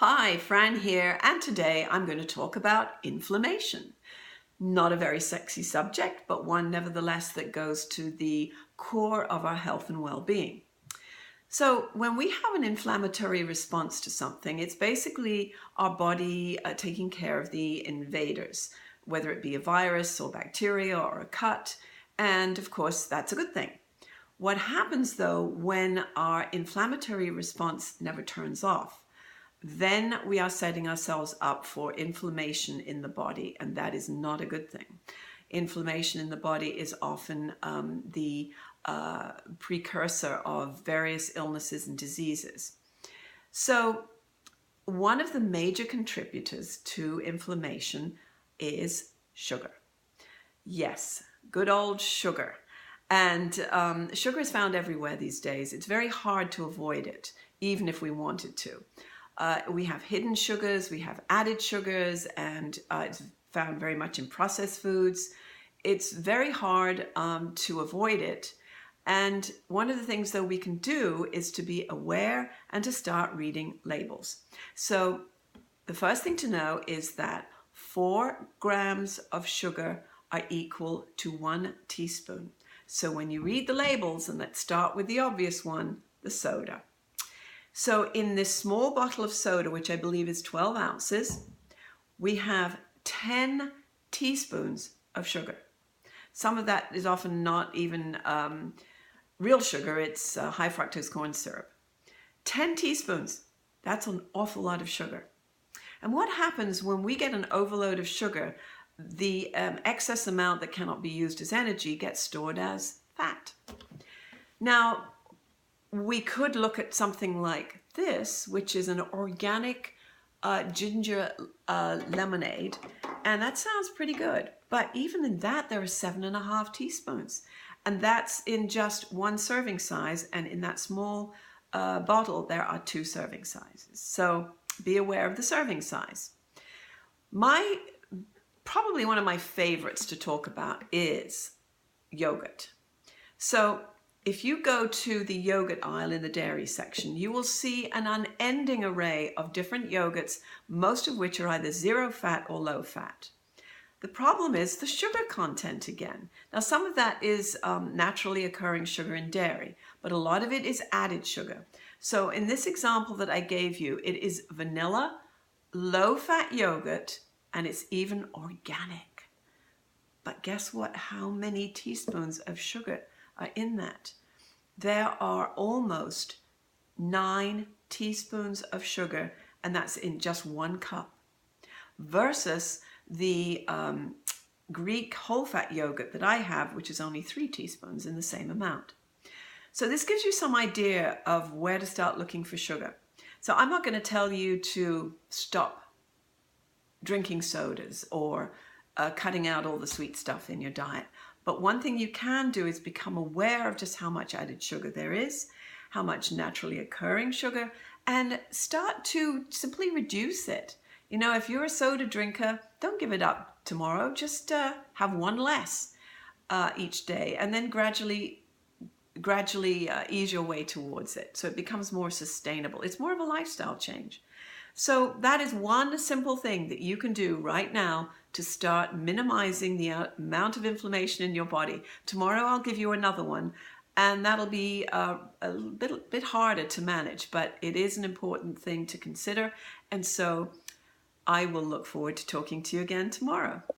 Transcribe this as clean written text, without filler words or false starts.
Hi, Fran here, and today I'm going to talk about inflammation. Not a very sexy subject, but one nevertheless that goes to the core of our health and well-being. So when we have an inflammatory response to something, it's basically our body taking care of the invaders, whether it be a virus or bacteria or a cut, and of course that's a good thing. What happens though when our inflammatory response never turns off? Then we are setting ourselves up for inflammation in the body, and that is not a good thing. Inflammation in the body is often the precursor of various illnesses and diseases. So one of the major contributors to inflammation is sugar. Yes, good old sugar. And sugar is found everywhere these days. It's very hard to avoid it, even if we wanted to. We have hidden sugars, we have added sugars, and it's found very much in processed foods. It's very hard to avoid it. And one of the things that we can do is to be aware and to start reading labels. So the first thing to know is that 4 grams of sugar are equal to 1 teaspoon. So when you read the labels, and let's start with the obvious one, the soda. So in this small bottle of soda, which I believe is 12 ounces, we have 10 teaspoons of sugar. Some of that is often not even real sugar, it's high fructose corn syrup. 10 teaspoons, that's an awful lot of sugar. And what happens when we get an overload of sugar, the excess amount that cannot be used as energy gets stored as fat. Now, we could look at something like this, which is an organic ginger lemonade, and that sounds pretty good. But even in that, there are 7.5 teaspoons, and that's in just 1 serving size. And in that small bottle, there are 2 serving sizes. So be aware of the serving size. Probably one of my favorites to talk about is yogurt. So if you go to the yogurt aisle in the dairy section, you will see an unending array of different yogurts, most of which are either 0 fat or low fat. The problem is the sugar content again. Now, some of that is naturally occurring sugar in dairy, but a lot of it is added sugar. So in this example that I gave you, it is vanilla, low-fat yogurt, and it's even organic. But guess what? How many teaspoons of sugar are in that? There are almost 9 teaspoons of sugar, and that's in just 1 cup, versus the Greek whole-fat yogurt that I have, which is only 3 teaspoons in the same amount. So this gives you some idea of where to start looking for sugar. So I'm not going to tell you to stop drinking sodas or cutting out all the sweet stuff in your diet. But one thing you can do is become aware of just how much added sugar there is, how much naturally occurring sugar, and start to simply reduce it. You know, if you're a soda drinker, don't give it up tomorrow. Just have 1 less each day, and then gradually ease your way towards it so it becomes more sustainable. It's more of a lifestyle change. So that is one simple thing that you can do right now to start minimizing the amount of inflammation in your body. Tomorrow I'll give you another one, and that'll be a bit harder to manage, but it is an important thing to consider. And so I will look forward to talking to you again tomorrow.